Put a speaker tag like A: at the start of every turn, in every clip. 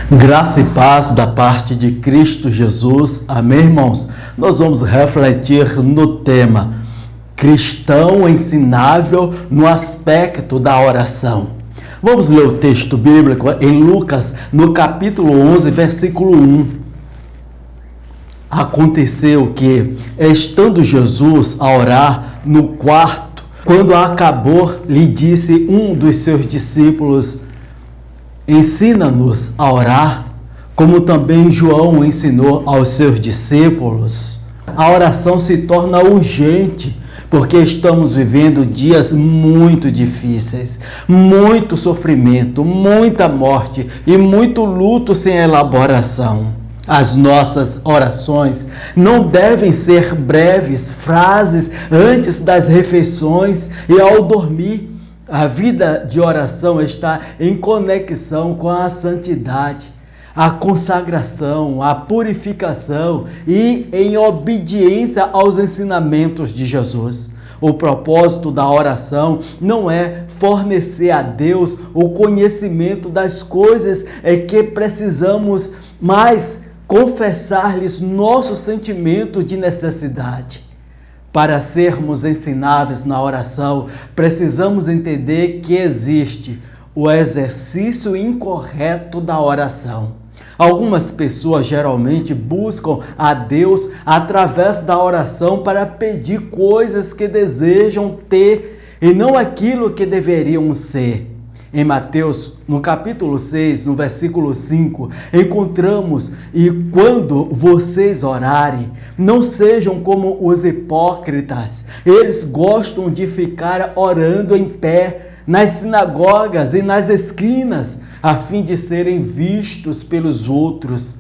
A: Graça e paz da parte de Cristo Jesus. Amém, irmãos? Nós vamos refletir no tema cristão ensinável no aspecto da oração. Vamos ler o texto bíblico em Lucas, no capítulo 11, versículo 1. Aconteceu que, estando Jesus a orar no quarto, quando acabou, lhe disse um dos seus discípulos: ensina-nos a orar, como também João ensinou aos seus discípulos. A oração se torna urgente, porque estamos vivendo dias muito difíceis, muito sofrimento, muita morte e muito luto sem elaboração. As nossas orações não devem ser breves frases antes das refeições e ao dormir. A vida de oração está em conexão com a santidade, a consagração, a purificação e em obediência aos ensinamentos de Jesus. O propósito da oração não é fornecer a Deus o conhecimento das coisas que precisamos, mas confessar-lhes nosso sentimento de necessidade. Para sermos ensináveis na oração, precisamos entender que existe o exercício incorreto da oração. Algumas pessoas geralmente buscam a Deus através da oração para pedir coisas que desejam ter e não aquilo que deveriam ser. Em Mateus, no capítulo 6, no versículo 5, encontramos: e quando vocês orarem, não sejam como os hipócritas. Eles gostam de ficar orando em pé, nas sinagogas e nas esquinas, a fim de serem vistos pelos outros.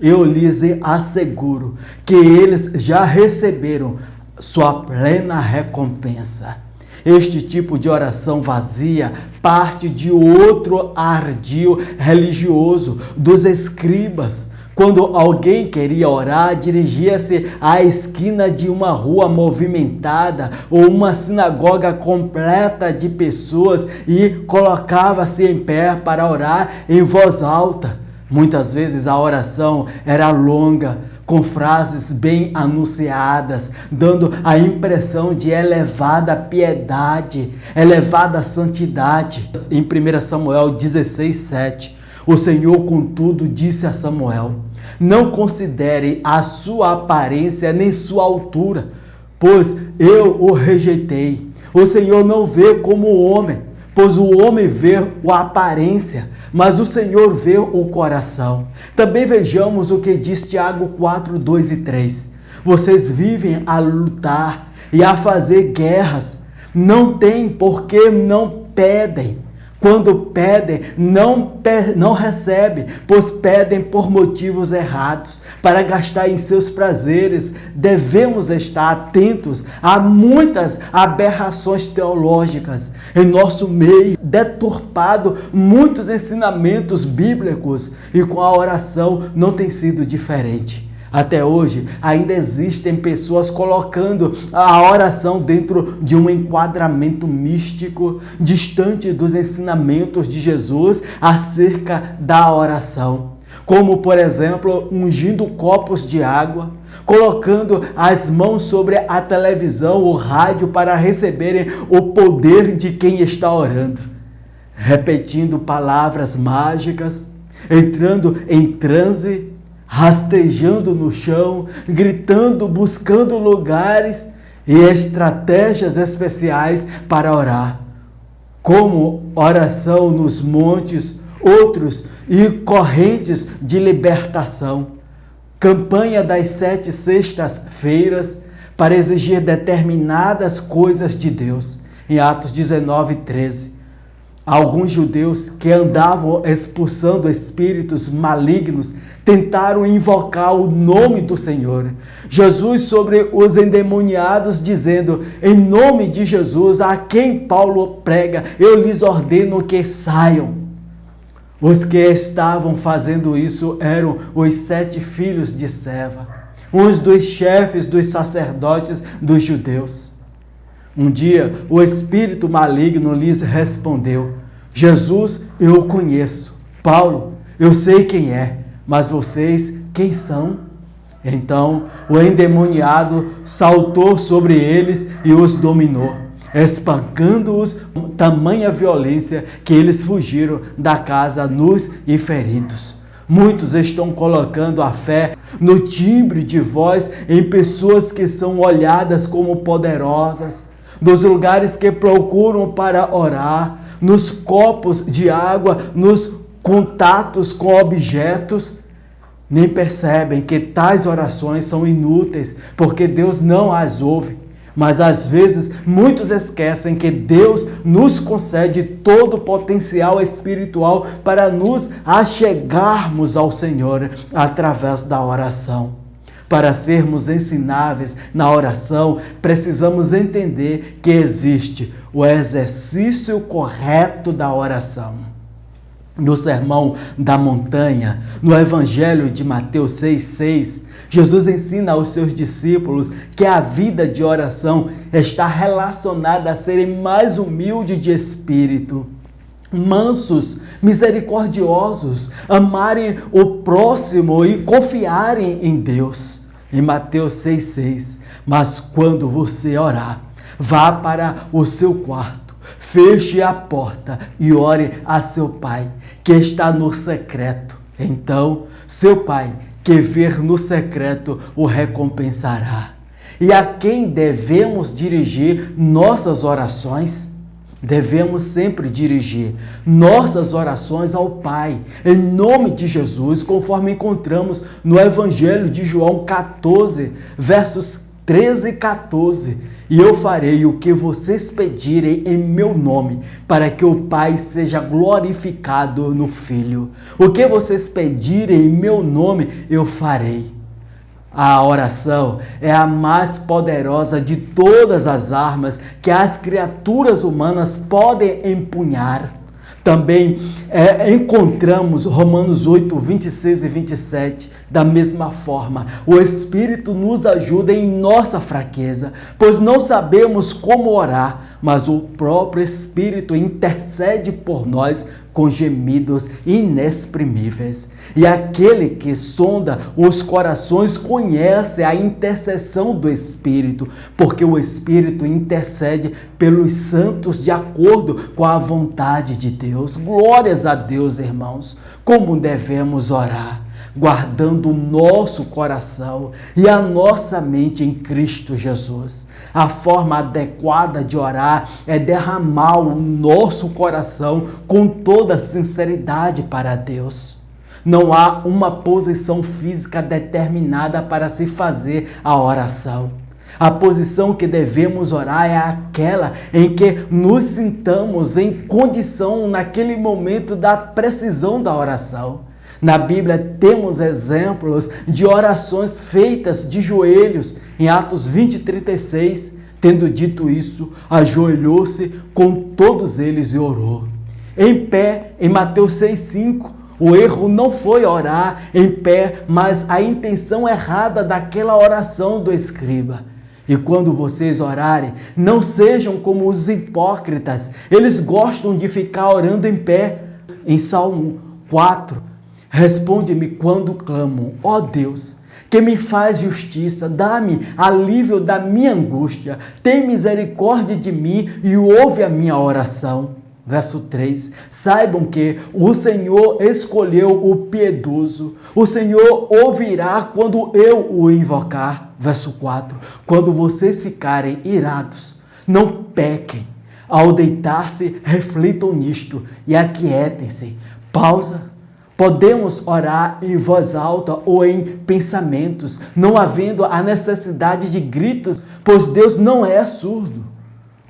A: Eu lhes asseguro que eles já receberam sua plena recompensa. Este tipo de oração vazia parte de outro ardil religioso dos escribas. Quando alguém queria orar, dirigia-se à esquina de uma rua movimentada ou uma sinagoga completa de pessoas e colocava-se em pé para orar em voz alta. Muitas vezes a oração era longa, com frases bem anunciadas, dando a impressão de elevada piedade, elevada santidade. Em 1 Samuel 16, 7, o Senhor, contudo, disse a Samuel: não considere a sua aparência nem sua altura, pois eu o rejeitei. O Senhor não vê como o homem, pois o homem vê a aparência, mas o Senhor vê o coração. Também vejamos o que diz Tiago 4, 2 e 3. Vocês vivem a lutar e a fazer guerras. Não têm porque não pedem. Quando pedem, não recebem, pois pedem por motivos errados, para gastar em seus prazeres. Devemos estar atentos a muitas aberrações teológicas em nosso meio, deturpado muitos ensinamentos bíblicos, e com a oração não tem sido diferente. Até hoje, ainda existem pessoas colocando a oração dentro de um enquadramento místico, distante dos ensinamentos de Jesus acerca da oração. Como, por exemplo, ungindo copos de água, colocando as mãos sobre a televisão ou rádio para receberem o poder de quem está orando, repetindo palavras mágicas, entrando em transe, rastejando no chão, gritando, buscando lugares e estratégias especiais para orar, como oração nos montes, outros e correntes de libertação, campanha das 7 sextas-feiras para exigir determinadas coisas de Deus. Em Atos 19, 13. Alguns judeus que andavam expulsando espíritos malignos tentaram invocar o nome do Senhor Jesus sobre os endemoniados, dizendo: em nome de Jesus, a quem Paulo prega, eu lhes ordeno que saiam. Os que estavam fazendo isso eram os 7 filhos de Seva, uns dos chefes dos sacerdotes dos judeus. Um dia, o espírito maligno lhes respondeu: Jesus eu o conheço, Paulo Eu sei quem é, mas vocês quem são? Então o endemoniado saltou sobre eles e os dominou, espancando-os com tamanha violência que eles fugiram da casa nus e feridos. Muitos estão colocando a fé no timbre de voz em pessoas que são olhadas como poderosas, nos lugares que procuram para orar, nos copos de água, nos contatos com objetos. Nem percebem que tais orações são inúteis, porque Deus não as ouve. Mas às vezes muitos esquecem que Deus nos concede todo o potencial espiritual para nos achegarmos ao Senhor através da oração. Para sermos ensináveis na oração, precisamos entender que existe o exercício correto da oração. No Sermão da Montanha, no Evangelho de Mateus 6,6, Jesus ensina aos seus discípulos que a vida de oração está relacionada a serem mais humildes de espírito, mansos, misericordiosos, amarem o próximo e confiarem em Deus. Em Mateus 6,6, mas quando você orar, vá para o seu quarto, feche a porta e ore a seu Pai, que está no secreto. Então, seu Pai, que vê no secreto, o recompensará. E a quem devemos dirigir nossas orações? Devemos sempre dirigir nossas orações ao Pai, em nome de Jesus, conforme encontramos no Evangelho de João 14, versos 13 e 14. E eu farei o que vocês pedirem em meu nome, para que o Pai seja glorificado no Filho. O que vocês pedirem em meu nome, eu farei. A oração é a mais poderosa de todas as armas que as criaturas humanas podem empunhar. Também encontramos Romanos 8, 26 e 27, da mesma forma. O Espírito nos ajuda em nossa fraqueza, pois não sabemos como orar, mas o próprio Espírito intercede por nós com gemidos inexprimíveis. E aquele que sonda os corações conhece a intercessão do Espírito, porque o Espírito intercede pelos santos de acordo com a vontade de Deus. Glórias a Deus, irmãos. Como devemos orar? Guardando o nosso coração e a nossa mente em Cristo Jesus. A forma adequada de orar é derramar o nosso coração com toda sinceridade para Deus. Não há uma posição física determinada para se fazer a oração. A posição que devemos orar é aquela em que nos sintamos em condição naquele momento da precisão da oração. Na Bíblia temos exemplos de orações feitas de joelhos. Em Atos 20:36, tendo dito isso, ajoelhou-se com todos eles e orou. Em pé, em Mateus 6,5, o erro não foi orar em pé, mas a intenção errada daquela oração do escriba. E quando vocês orarem, não sejam como os hipócritas. Eles gostam de ficar orando em pé. Em Salmo 4, responde-me quando clamo, ó Deus, que me faz justiça, dá-me alívio da minha angústia, tem misericórdia de mim e ouve a minha oração. Verso 3, saibam que o Senhor escolheu o piedoso, o Senhor ouvirá quando eu o invocar. Verso 4, quando vocês ficarem irados, não pequem, ao deitar-se reflitam nisto e aquietem-se. Pausa. Podemos orar em voz alta ou em pensamentos, não havendo a necessidade de gritos, pois Deus não é surdo.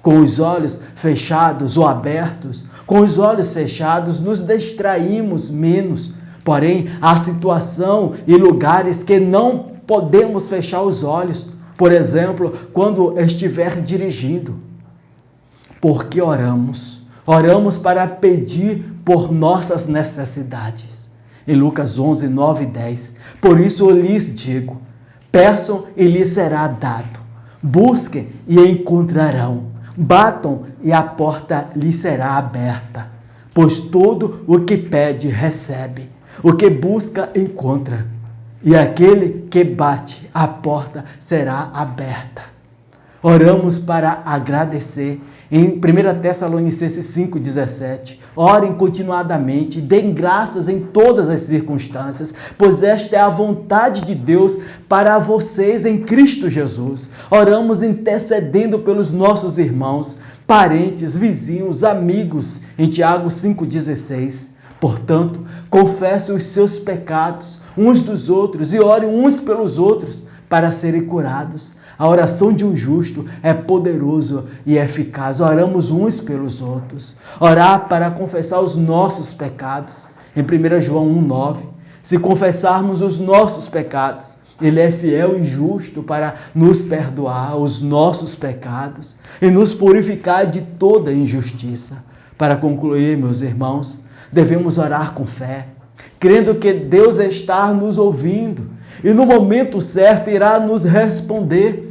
A: Com os olhos fechados ou abertos, com os olhos fechados nos distraímos menos. Porém, há situação e lugares que não podemos fechar os olhos. Por exemplo, quando estiver dirigindo. Porque oramos? Oramos para pedir por nossas necessidades. Em Lucas 11, 9 e 10. Por isso eu lhes digo, peçam e lhes será dado. Busquem e encontrarão. Batam e a porta lhes será aberta. Pois todo o que pede, recebe. O que busca, encontra. E aquele que bate, a porta será aberta. Oramos para agradecer. Em 1 Tessalonicenses 5,17, orem continuadamente, deem graças em todas as circunstâncias, pois esta é a vontade de Deus para vocês em Cristo Jesus. Oramos intercedendo pelos nossos irmãos, parentes, vizinhos, amigos, em Tiago 5,16. Portanto, confessem os seus pecados uns dos outros e orem uns pelos outros para serem curados. A oração de um justo é poderoso e eficaz. Oramos uns pelos outros. Orar para confessar os nossos pecados. Em 1 João 1,9, se confessarmos os nossos pecados, Ele é fiel e justo para nos perdoar os nossos pecados e nos purificar de toda injustiça. Para concluir, meus irmãos, devemos orar com fé, crendo que Deus está nos ouvindo e no momento certo irá nos responder.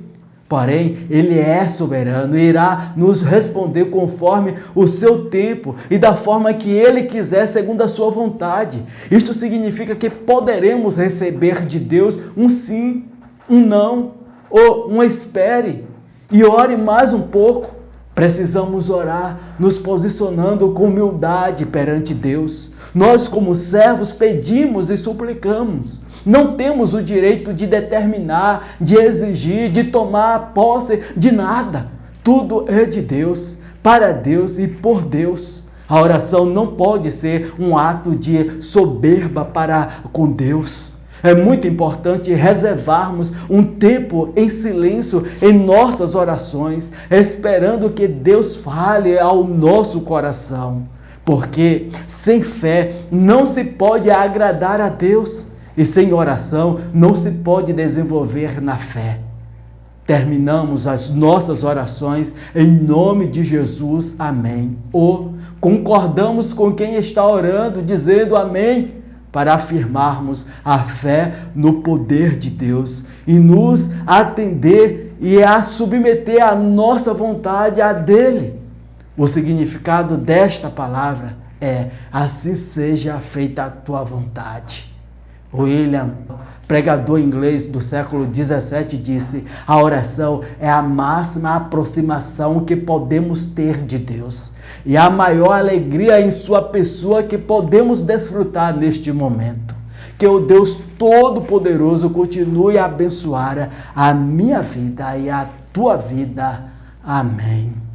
A: Porém, Ele é soberano e irá nos responder conforme o seu tempo e da forma que Ele quiser, segundo a sua vontade. Isto significa que poderemos receber de Deus um sim, um não ou um espere e ore mais um pouco. Precisamos orar nos posicionando com humildade perante Deus. Nós, como servos, pedimos e suplicamos. Não temos o direito de determinar, de exigir, de tomar posse de nada. Tudo é de Deus, para Deus e por Deus. A oração não pode ser um ato de soberba para com Deus. É muito importante reservarmos um tempo em silêncio em nossas orações, esperando que Deus fale ao nosso coração. Porque sem fé não se pode agradar a Deus e sem oração não se pode desenvolver na fé. Terminamos as nossas orações em nome de Jesus, amém. Ou concordamos com quem está orando, dizendo amém, para afirmarmos a fé no poder de Deus e nos atender e a submeter a nossa vontade à dele. O significado desta palavra é: assim seja feita a tua vontade. William, pregador inglês do século 17, disse: a oração é a máxima aproximação que podemos ter de Deus e a maior alegria em sua pessoa que podemos desfrutar neste momento. Que o Deus Todo-Poderoso continue a abençoar a minha vida e a tua vida. Amém.